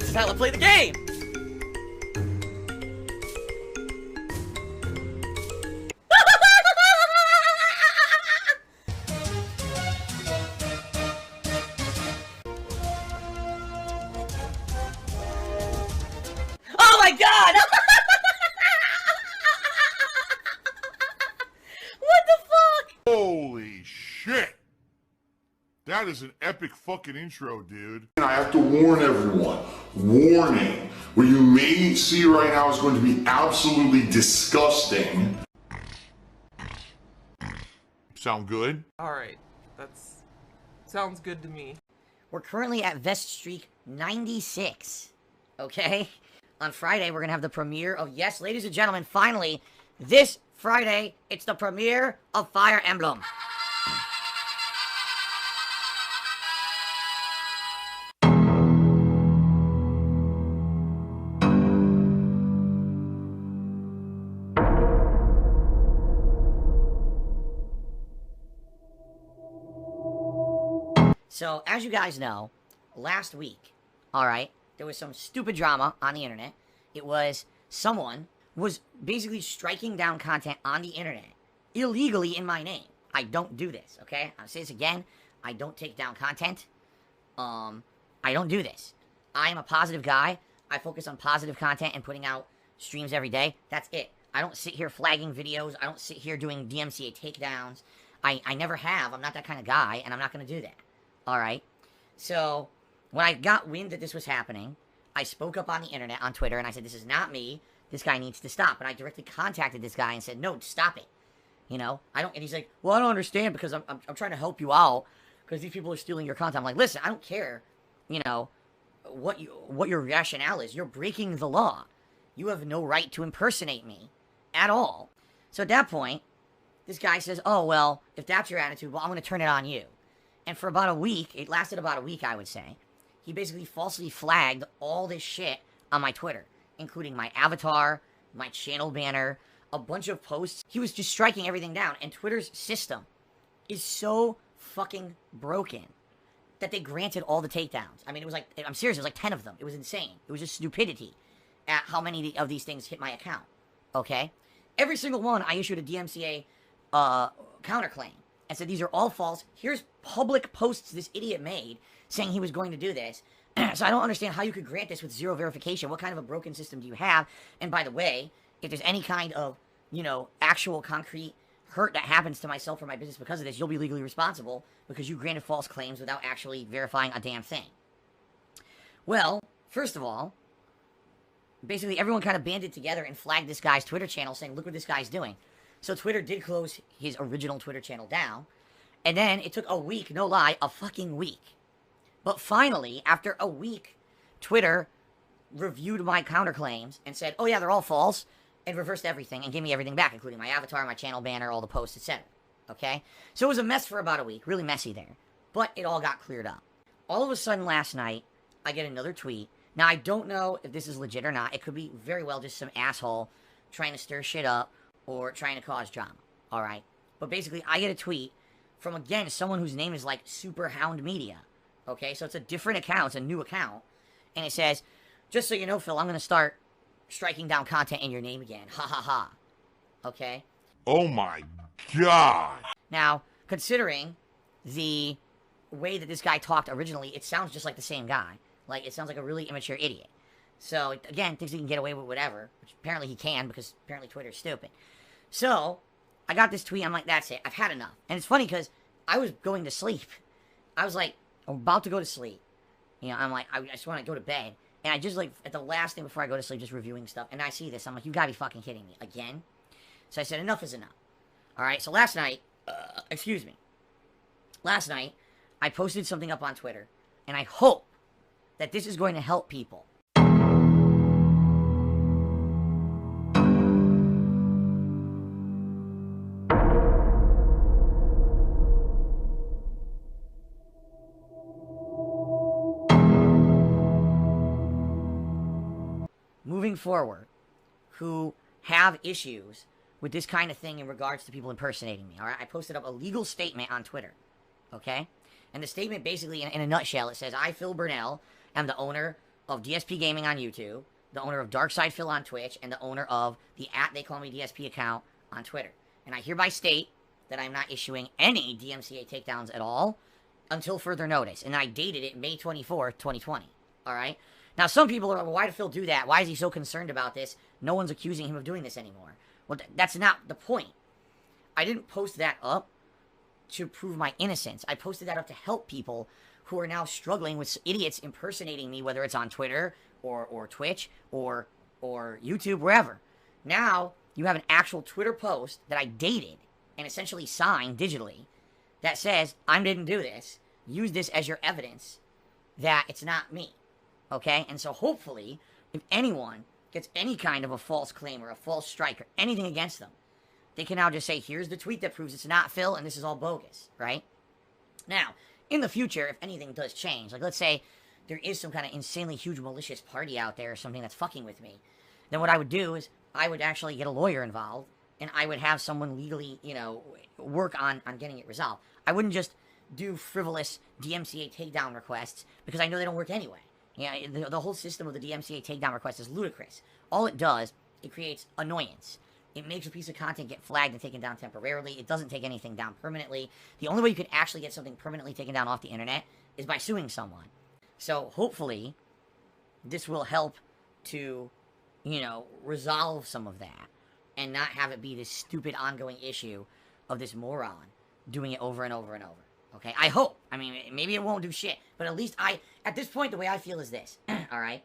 This is how I play the game! Oh my god! What the fuck? Holy shit! That is an epic fucking intro, dude. And I have to warn everyone. Warning. What you may see right now is going to be absolutely disgusting. Sound good? Alright, sounds good to me. We're currently at Vest Streak 96, okay? On Friday, we're gonna have the premiere of, yes, ladies and gentlemen, finally, this Friday, it's the premiere of Fire Emblem. So, as you guys know, last week, alright, there was some stupid drama on the internet. It was someone was basically striking down content on the internet illegally in my name. I don't do this, okay? I'll say this again. I don't take down content. I don't do this. I am a positive guy. I focus on positive content and putting out streams every day. That's it. I don't sit here flagging videos. I don't sit here doing DMCA takedowns. I never have. I'm not that kind of guy, and I'm not going to do that. Alright? So, when I got wind that this was happening, I spoke up on the internet, on Twitter, and I said, this is not me. This guy needs to stop. And I directly contacted this guy and said, no, stop it. You know? And he's like, well, I don't understand because I'm trying to help you out because these people are stealing your content. I'm like, listen, I don't care, you know, what your rationale is. You're breaking the law. You have no right to impersonate me at all. So at that point, this guy says, oh, well, if that's your attitude, well, I'm going to turn it on you. And for about a week, it lasted about a week, I would say, he basically falsely flagged all this shit on my Twitter, including my avatar, my channel banner, a bunch of posts. He was just striking everything down, and Twitter's system is so fucking broken that they granted all the takedowns. I mean, it was like, I'm serious, it was like 10 of them. It was insane. It was just stupidity at how many of these things hit my account, okay? Every single one, I issued a DMCA counterclaim and said, these are all false. Here's public posts this idiot made saying he was going to do this. So I don't understand how you could grant this with zero verification. What kind of a broken system do you have? And by the way, if there's any kind of, you know, actual concrete hurt that happens to myself or my business because of this, you'll be legally responsible because you granted false claims without actually verifying a damn thing. Well, first of all, basically everyone kind of banded together and flagged this guy's Twitter channel saying, look what this guy's doing. So Twitter did close his original Twitter channel down. And then it took a week, no lie, a fucking week. But finally, after a week, Twitter reviewed my counterclaims and said, oh yeah, they're all false, and reversed everything and gave me everything back, including my avatar, my channel banner, all the posts, etc. Okay? So it was a mess for about a week, really messy there. But it all got cleared up. All of a sudden last night, I get another tweet. Now, I don't know if this is legit or not. It could be very well just some asshole trying to stir shit up or trying to cause drama. Alright? But basically, I get a tweet from, again, someone whose name is like Super Hound Media. Okay, so it's a different account, it's a new account. And it says, just so you know, Phil, I'm going to start striking down content in your name again. Ha ha ha. Okay? Oh my god. Now, considering the way that this guy talked originally, it sounds just like the same guy. Like, it sounds like a really immature idiot. So, again, thinks he can get away with whatever, which apparently he can because apparently Twitter's stupid. So, I got this tweet, I'm like, that's it, I've had enough. And it's funny because I was going to sleep. I was like, I'm about to go to sleep. You know, I'm like, I just want to go to bed. And I just like, at the last thing before I go to sleep, just reviewing stuff. And I see this. I'm like, you gotta be fucking kidding me. Again? So I said, enough is enough. Alright, so last night, last night, I posted something up on Twitter. And I hope that this is going to help people. Moving forward, who have issues with this kind of thing in regards to people impersonating me, alright? I posted up a legal statement on Twitter, okay? And the statement basically, in a nutshell, it says, I, Phil Burnell, am the owner of DSP Gaming on YouTube, the owner of Darkside Phil on Twitch, and the owner of the @TheyCallMeDSP account on Twitter. And I hereby state that I'm not issuing any DMCA takedowns at all until further notice. And I dated it May 24th, 2020. Alright? Now, some people are like, well, why did Phil do that? Why is he so concerned about this? No one's accusing him of doing this anymore. Well, that's not the point. I didn't post that up to prove my innocence. I posted that up to help people who are now struggling with idiots impersonating me, whether it's on Twitter or Twitch or YouTube, wherever. Now, you have an actual Twitter post that I dated and essentially signed digitally that says, I didn't do this. Use this as your evidence that it's not me. Okay? And so hopefully, if anyone gets any kind of a false claim or a false strike or anything against them, they can now just say, here's the tweet that proves it's not Phil and this is all bogus, right? Now, in the future, if anything does change, like let's say there is some kind of insanely huge malicious party out there or something that's fucking with me, then what I would do is I would actually get a lawyer involved and I would have someone legally, work on getting it resolved. I wouldn't just do frivolous DMCA takedown requests because I know they don't work anyway. Yeah, the whole system of the DMCA takedown request is ludicrous. All it does, it creates annoyance. It makes a piece of content get flagged and taken down temporarily. It doesn't take anything down permanently. The only way you can actually get something permanently taken down off the internet is by suing someone. So hopefully, this will help to, resolve some of that and not have it be this stupid ongoing issue of this moron doing it over and over and over. Okay, I hope. I mean, maybe it won't do shit, but at least at this point, the way I feel is this, alright?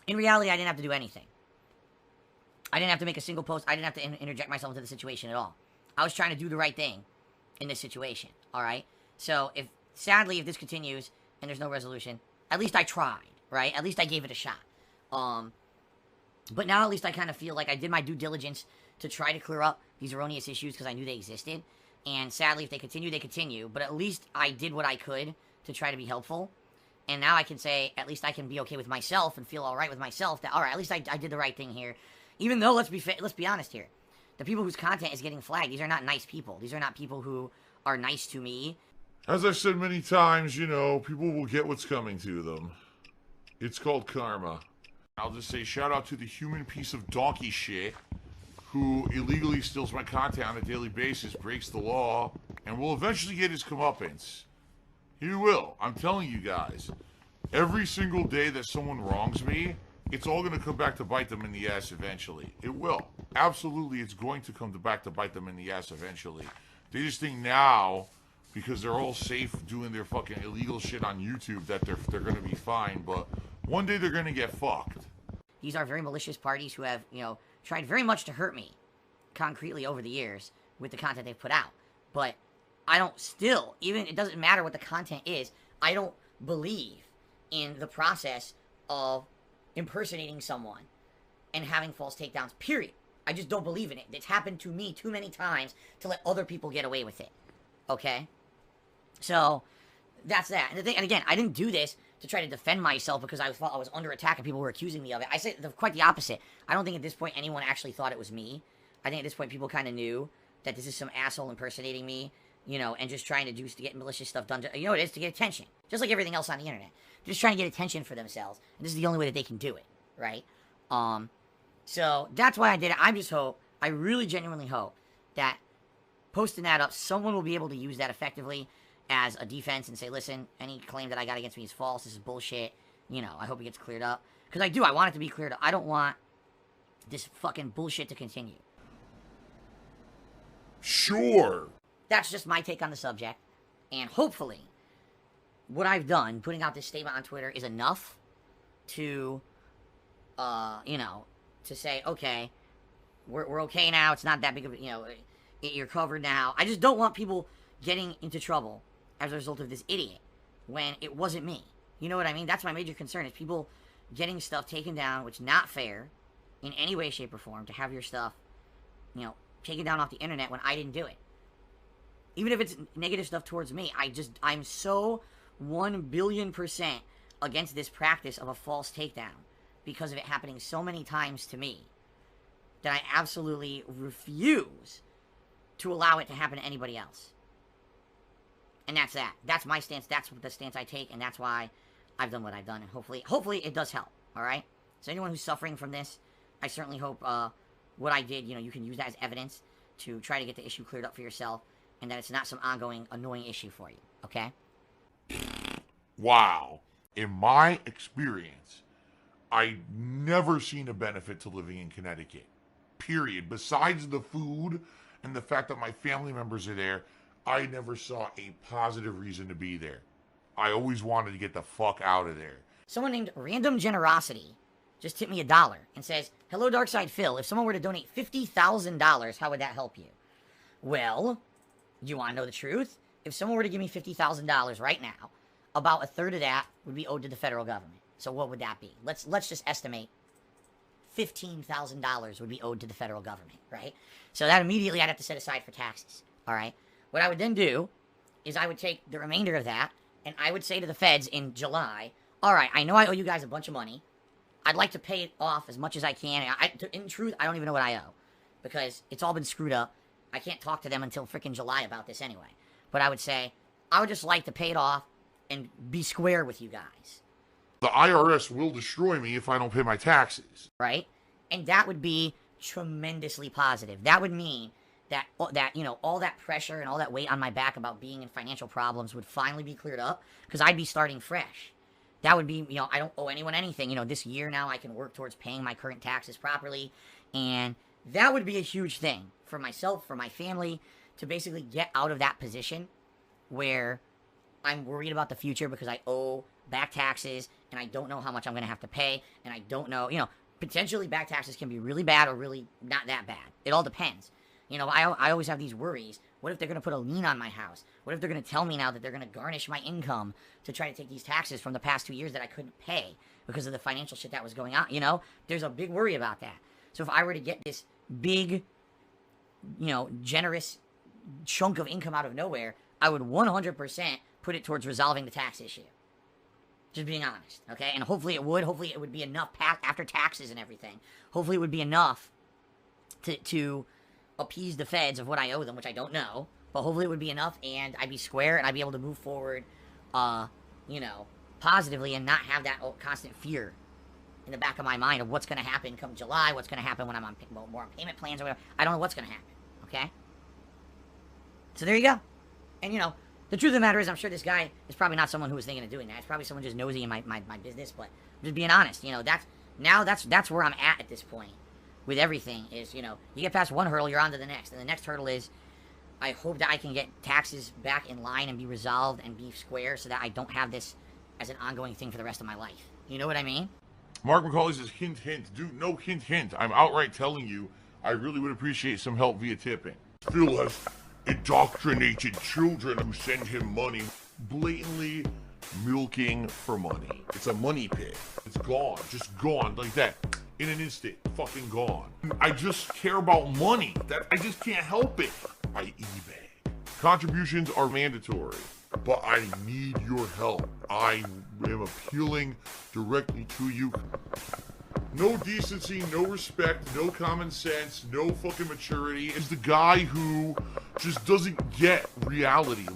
In reality, I didn't have to do anything. I didn't have to make a single post. I didn't have to interject myself into the situation at all. I was trying to do the right thing in this situation, alright? So, sadly, if this continues and there's no resolution, at least I tried, right? At least I gave it a shot. But now at least I kind of feel like I did my due diligence to try to clear up these erroneous issues because I knew they existed. And sadly, if they continue, they continue. But at least I did what I could to try to be helpful. And now I can say, at least I can be okay with myself and feel alright with myself that, alright, at least I did the right thing here. Even though, let's be honest here, the people whose content is getting flagged, these are not nice people. These are not people who are nice to me. As I've said many times, people will get what's coming to them. It's called karma. I'll just say shout out to the human piece of donkey shit who illegally steals my content on a daily basis, breaks the law, and will eventually get his comeuppance. He will. I'm telling you guys. Every single day that someone wrongs me, it's all going to come back to bite them in the ass eventually. It will. Absolutely, it's going to come back to bite them in the ass eventually. They just think now, because they're all safe doing their fucking illegal shit on YouTube, that they're going to be fine, but one day they're going to get fucked. These are very malicious parties who have, tried very much to hurt me concretely over the years with the content they've put out. But I don't still, even, it doesn't matter what the content is, I don't believe in the process of impersonating someone and having false takedowns, period. I just don't believe in it. It's happened to me too many times to let other people get away with it. Okay? So, that's that. And again, I didn't do this to try to defend myself because I thought I was under attack and people were accusing me of it. I say quite the opposite. I don't think at this point anyone actually thought it was me. I think at this point people kind of knew that this is some asshole impersonating me, and just trying to get malicious stuff done. You know what it is? To get attention. Just like everything else on the internet. Just trying to get attention for themselves. And this is the only way that they can do it, right? So that's why I did it. I really genuinely hope that posting that up, someone will be able to use that effectively as a defense and say, listen, any claim that I got against me is false, this is bullshit, I hope it gets cleared up. Because I want it to be cleared up. I don't want this fucking bullshit to continue. Sure. That's just my take on the subject. And hopefully, what I've done, putting out this statement on Twitter, is enough to, to say, okay, we're okay now, it's not that big of a, you're covered now. I just don't want people getting into trouble as a result of this idiot when it wasn't me. You know what I mean? That's my major concern, is people getting stuff taken down, which is not fair in any way, shape, or form, to have your stuff, taken down off the internet when I didn't do it. Even if it's negative stuff towards me, I'm so 1,000,000,000% against this practice of a false takedown because of it happening so many times to me that I absolutely refuse to allow it to happen to anybody else. And that's that. That's my stance. That's the stance I take, and that's why I've done what I've done, and hopefully it does help, all right? So anyone who's suffering from this, I certainly hope what I did, you can use that as evidence to try to get the issue cleared up for yourself, and that it's not some ongoing, annoying issue for you, okay? Wow. In my experience, I never seen a benefit to living in Connecticut. Period. Besides the food and the fact that my family members are there, I never saw a positive reason to be there. I always wanted to get the fuck out of there. Someone named Random Generosity just tipped me $1 and says, "Hello, Darkside Phil. If someone were to donate $50,000, how would that help you?" Well, you want to know the truth? If someone were to give me $50,000 right now, about a third of that would be owed to the federal government. So what would that be? Let's just estimate $15,000 would be owed to the federal government, right? So that immediately I'd have to set aside for taxes, all right? What I would then do is I would take the remainder of that, and I would say to the feds in July, all right, I know I owe you guys a bunch of money. I'd like to pay it off as much as I can. In truth, I don't even know what I owe, because it's all been screwed up. I can't talk to them until freaking July about this anyway. But I would say, I would just like to pay it off and be square with you guys. The IRS will destroy me if I don't pay my taxes. Right? And that would be tremendously positive. That would mean that all that pressure and all that weight on my back about being in financial problems would finally be cleared up, because I'd be starting fresh. That would be, I don't owe anyone anything. This year now I can work towards paying my current taxes properly. And that would be a huge thing for myself, for my family, to basically get out of that position where I'm worried about the future because I owe back taxes and I don't know how much I'm going to have to pay. And I don't know, potentially back taxes can be really bad or really not that bad. It all depends. I always have these worries. What if they're going to put a lien on my house? What if they're going to tell me now that they're going to garnish my income to try to take these taxes from the past 2 years that I couldn't pay because of the financial shit that was going on? There's a big worry about that. So if I were to get this big, generous chunk of income out of nowhere, I would 100% put it towards resolving the tax issue. Just being honest, okay? And hopefully it would. Hopefully it would be enough after taxes and everything. Hopefully it would be enough to appease the feds of what I owe them, which I don't know. But hopefully it would be enough, and I'd be square, and I'd be able to move forward, positively, and not have that constant fear in the back of my mind of what's going to happen come July, what's going to happen when I'm on more on payment plans or whatever. I don't know what's going to happen, okay? So there you go. And, the truth of the matter is, I'm sure this guy is probably not someone who was thinking of doing that. It's probably someone just nosy in my business, but I'm just being honest. That's where I'm at this point with everything is, you get past one hurdle, you're on to the next. And the next hurdle is, I hope that I can get taxes back in line and be resolved and be square so that I don't have this as an ongoing thing for the rest of my life. You know what I mean? Mark McCauley says, hint, hint. Dude, no hint, hint. I'm outright telling you, I really would appreciate some help via tipping. Phil has indoctrinated children who send him money, blatantly milking for money. It's a money pit. It's gone. Just gone like that. In an instant. Fucking gone. I just care about money. I just can't help it. I eBay. Contributions are mandatory, but I need your help. I am appealing directly to you. No decency, no respect, no common sense, no fucking maturity. Is the guy who just doesn't get reality.